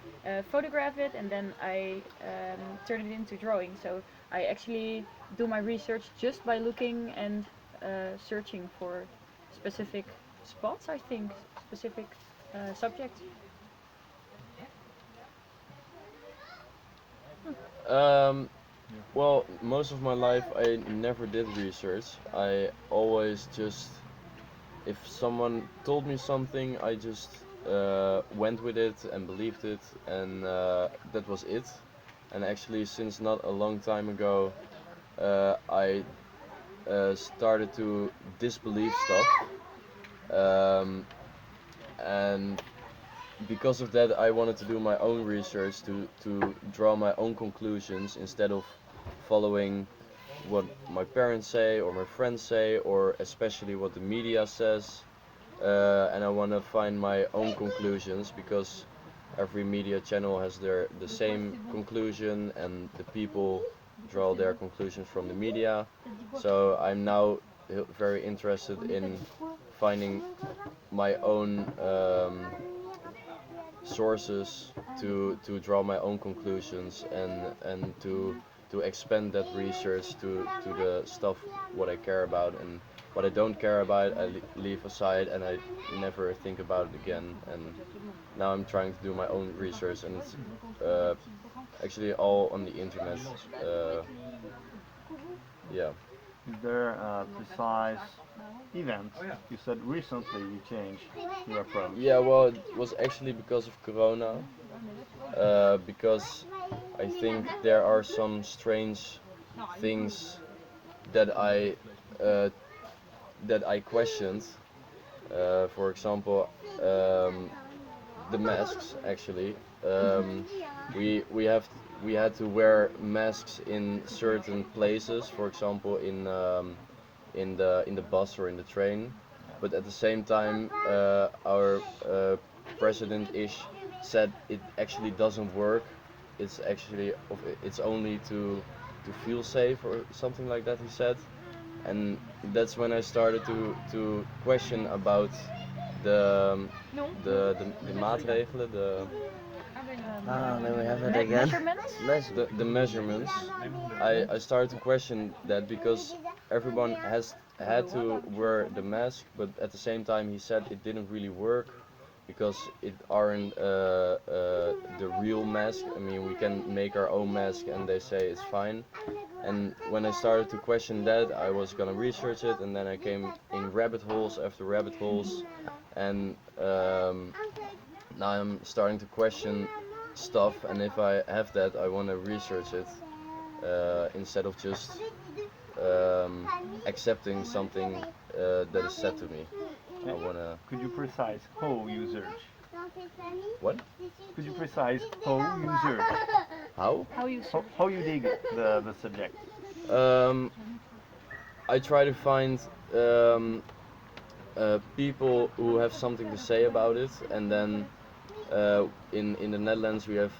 photograph it and then I turn it into drawing. So I actually do my research just by looking and searching for specific spots, I think, specific subjects. Well, most of my life I never did research. I always just, if someone told me something, I just went with it and believed it, and that was it. And actually, since not a long time ago, I started to disbelieve stuff. And because of that, I wanted to do my own research to draw my own conclusions instead of following what my parents say or my friends say, or especially what the media says. And I want to find my own conclusions because every media channel has the same conclusion, and the people draw their conclusions from the media. So I'm now very interested in finding my own sources to draw my own conclusions and to expand that research to the stuff what I care about, and what I don't care about I leave aside and I never think about it again. And now I'm trying to do my own research, and it's actually all on the internet. Yeah. Is there a precise event. You said recently you changed your approach. Yeah, well, it was actually because of Corona. Because I think there are some strange things that uh, I questioned. For example, the masks actually. We have we had to wear masks in certain places. For example, in the bus or in the train. But at the same time, our president-ish said it actually doesn't work. It's actually it's only to feel safe or something like that. He said, and that's when I started to question about the the maatregelen, Then we have it again. Measurements? the measurements. I started to question that because everyone has had to wear the mask, but at the same time he said it didn't really work because it aren't the real mask. I mean, we can make our own mask, and they say it's fine. And when I started to question that, I was gonna research it, and then I came in rabbit holes after rabbit holes, and now I'm starting to question stuff. And if I have that, I want to research it instead of just accepting something that is said to me. I wanna. Could you precise how you search? What? Could you precise how you search? How? How you How you dig the subject? I try to find people who have something to say about it, and then in the Netherlands we have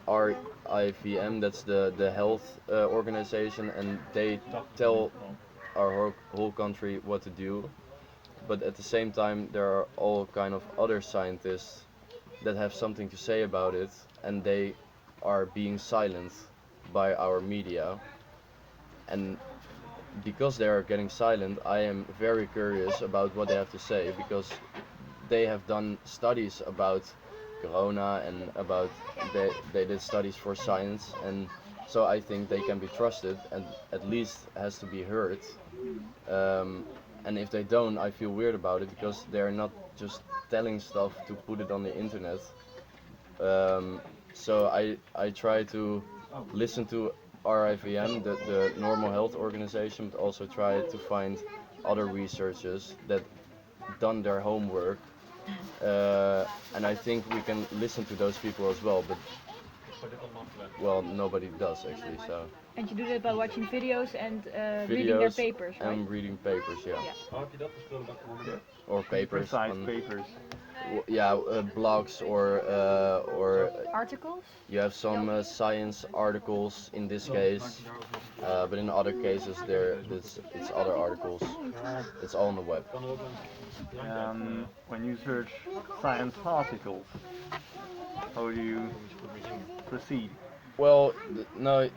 RIVM, that's the health organization, and they tell our whole country what to do. But at the same time, there are all kind of other scientists that have something to say about it, and they are being silent by our media. And because they are getting silent, I am very curious about what they have to say, because they have done studies about corona and about they did studies for science, and so I think they can be trusted and at least has to be heard. And if they don't, I feel weird about it because they're not just telling stuff to put it on the internet. So I try to listen to RIVM, the normal health organization, but also try to find other researchers that done their homework. And I think we can listen to those people as well, but well, nobody does actually. So And you do that by watching videos and reading their videos papers, right? and reading papers, yeah, Yeah. or papers Precise on papers. yeah, blogs or Articles? you have some science articles in this case, but in other cases it's other articles. It's all on the web. When you search science articles, how do you proceed? Well, no,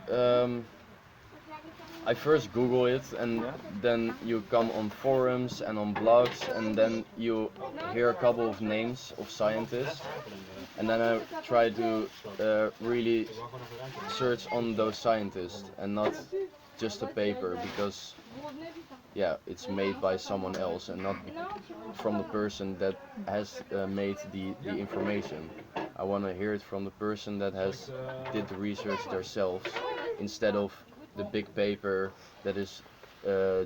I first Google it, and Yeah. then you come on forums and on blogs, and then you hear a couple of names of scientists, and then I try to really search on those scientists and not just a paper, because yeah, it's made by someone else and not from the person that has made the information. I want to hear it from the person that has did the research themselves, instead of the big paper that is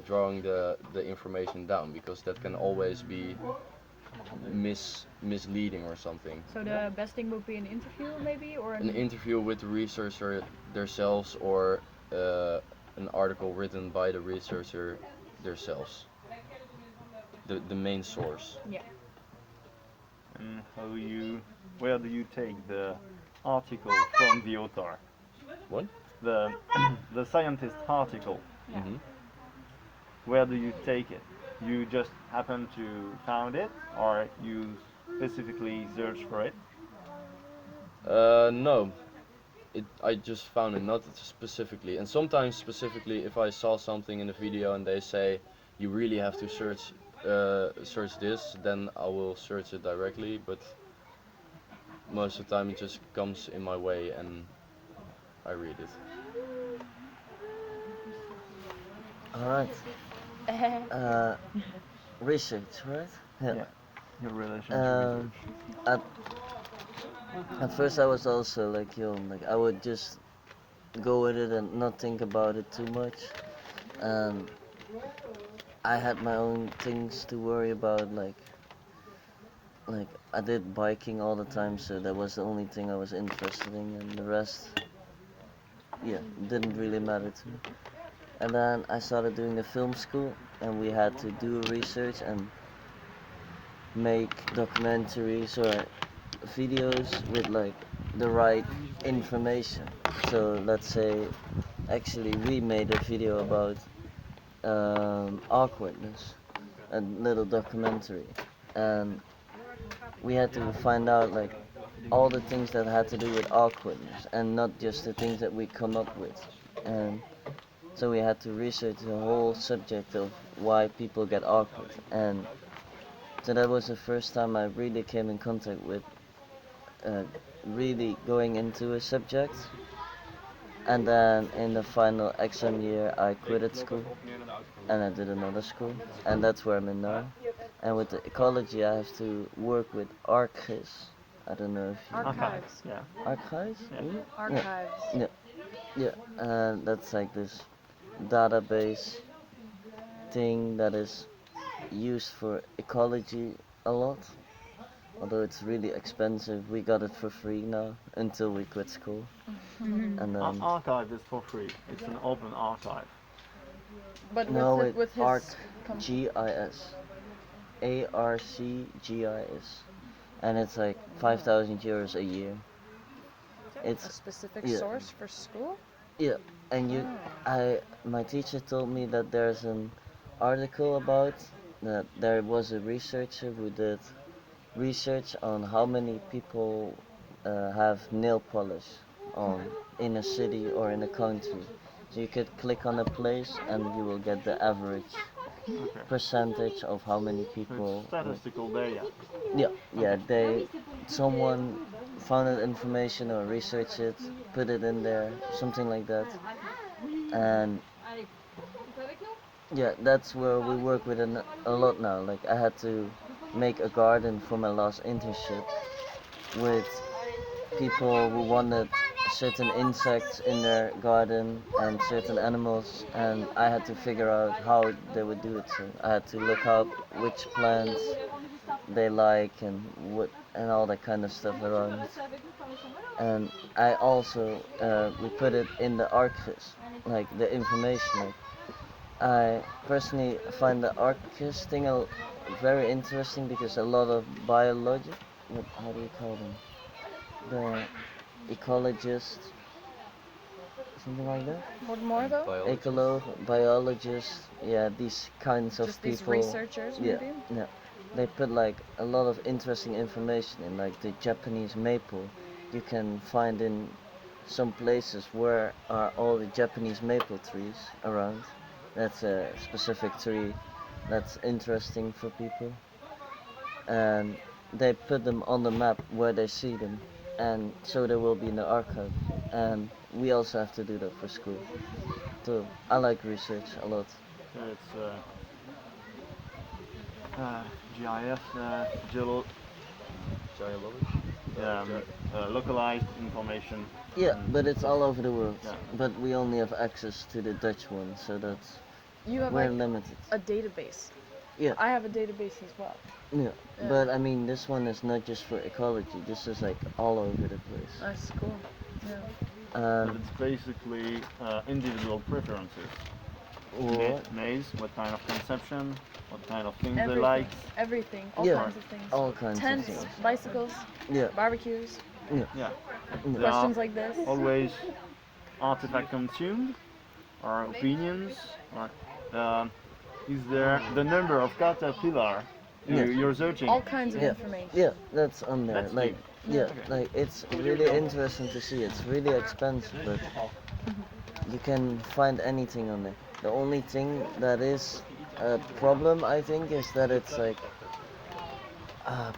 drawing the information down, because that can always be misleading or something. So the best thing would be an interview, maybe, or An interview with the researcher themselves, or an article written by the researcher themselves. The main source. Yeah. And where do you take the article from the author? What? The the scientist article. Hmm. Where do you take it? You just happen to found it, or you specifically search for it? No, I just found it, not specifically. And sometimes specifically, if I saw something in the video and they say you really have to search this, then I will search it directly. But most of the time, it just comes in my way and I read it. All right. research, right? Yeah. Your relation to Um, research. at first, I was also like you, like I would just go with it and not think about it too much. And I had my own things to worry about, like I did biking all the time, so that was the only thing I was interested in, and the rest, yeah, didn't really matter to me. And then I started doing the film school, and we had to do research and make documentaries or videos with like the right information. So let's say, actually, we made a video about awkwardness, a little documentary, and we had to find out like all the things that had to do with awkwardness and not just the things that we come up with. And so we had to research the whole subject of why people get awkward. And so that was the first time I really came in contact with uh, really going into a subject. And then in the final exam year, I quit at school and I did another school, and that's where I'm in now. And with the ecology, I have to work with archives. I don't know if you Archives. Yeah. archives. Yeah. Mm? Archives. Yeah, yeah, and that's like this database thing that is used for ecology a lot. Although it's really expensive, we got it for free now until we quit school. Mhm. And then Archive is for free. It's an open archive. But no, with it with his com- ArcGIS, ARCGIS, and it's like 5,000 euros a year. a It's specific yeah, source for school. yeah, and my teacher told me that there's an article about that there was a researcher who did research on how many people have nail polish on in a city or in a country. So you could click on a place and you will get the average Okay. percentage of how many So people. it's statistical data. Yeah, yeah. Someone found that information or researched it, put it in there, something like that, and yeah, that's where we work with a lot now. Like I had to make a garden for my last internship with people who wanted certain insects in their garden and certain animals, and I had to figure out how they would do it. So I had to look up which plants they like and what and all that kind of stuff around it. And I also we put it in the archives, like the information. Like I personally find the archives thing very interesting because a lot of biology, how do you call them? The ecologists, something like that. What more though? Biologists. Biologists, yeah, these kinds of Just these people. researchers, Yeah, maybe. yeah. They put like a lot of interesting information in, like the Japanese maple. You can find in some places where are all the Japanese maple trees around. That's a specific tree that's interesting for people, and they put them on the map where they see them, and so they will be in the archive. And we also have to do that for school. So I like research a lot. So it's GIF, Geology? yeah, localized information. Yeah, and but it's all over the world. Yeah. But we only have access to the Dutch one, so that's You have we're like limited. a database. Yeah. I have a database as well. Yeah, but I mean, this one is not just for ecology. This is like all over the place. That's cool. Yeah. But it's basically individual preferences. What? Maize, what kind of conception, what kind of things they Everything. like. Everything. All Yeah. kinds of things. All kinds Tents, of things. bicycles, Yeah. barbecues, Yeah. Yeah. There questions are like this. always artifact consumed, or opinions, or is there the number of caterpillar you're searching? All kinds of Yeah. information. Yeah, that's on there. That's Like, deep. yeah, Okay. like it's really interesting to see. It's really expensive, but you can find anything on there. The only thing that is a problem, I think, is that it's like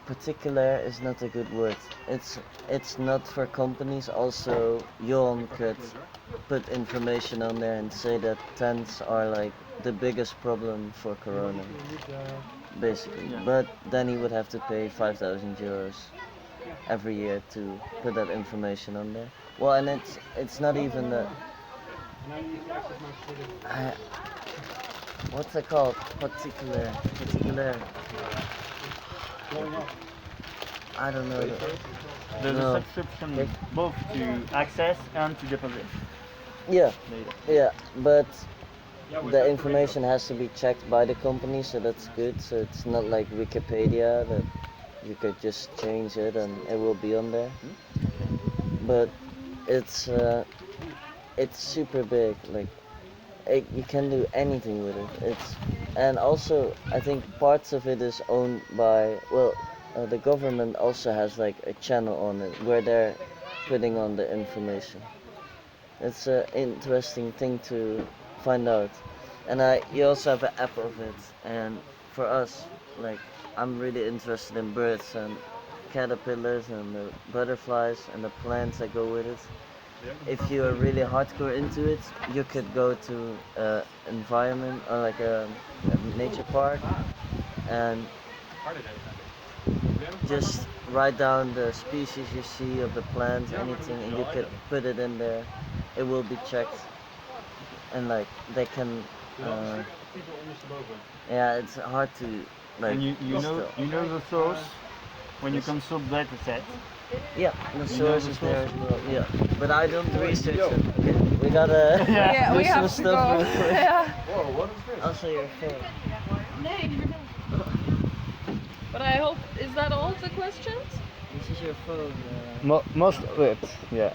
particular is not a good word. It's not for companies. Also, Jon could put information on there and say that tents are like the biggest problem for Corona. basically. Yeah. But then he would have to pay 5,000 euros every year to put that information on there. Well, and it's not even the I, what's it called? Particular. I don't know. There's No. a subscription both to access and to deposit Yeah, data. yeah, but the information has to be checked by the company, so that's good. So it's not like Wikipedia that you could just change it and it will be on there. But it's super big. Like you can do anything with it. And also I think parts of it is owned by the government also has like a channel on it where they're putting on the information. It's an interesting thing to find out. And you also have an app of it. And for us, like I'm really interested in birds and caterpillars and the butterflies and the plants that go with it. If you are really hardcore into it, you could go to environment or like a nature park and just write down the species you see of the plants, anything, and you could put it in there. It will be checked, and like they can. Yeah, it's hard to like. And you know the source when you consult data sets. Yeah, the You know source the is there source? as well. Yeah, but I don't research it. Okay, we gotta Yeah, do we some have to stuff go. real quick. Yeah. Also your phone. But I hope, is that all the questions? This is your phone. Most of it, yeah.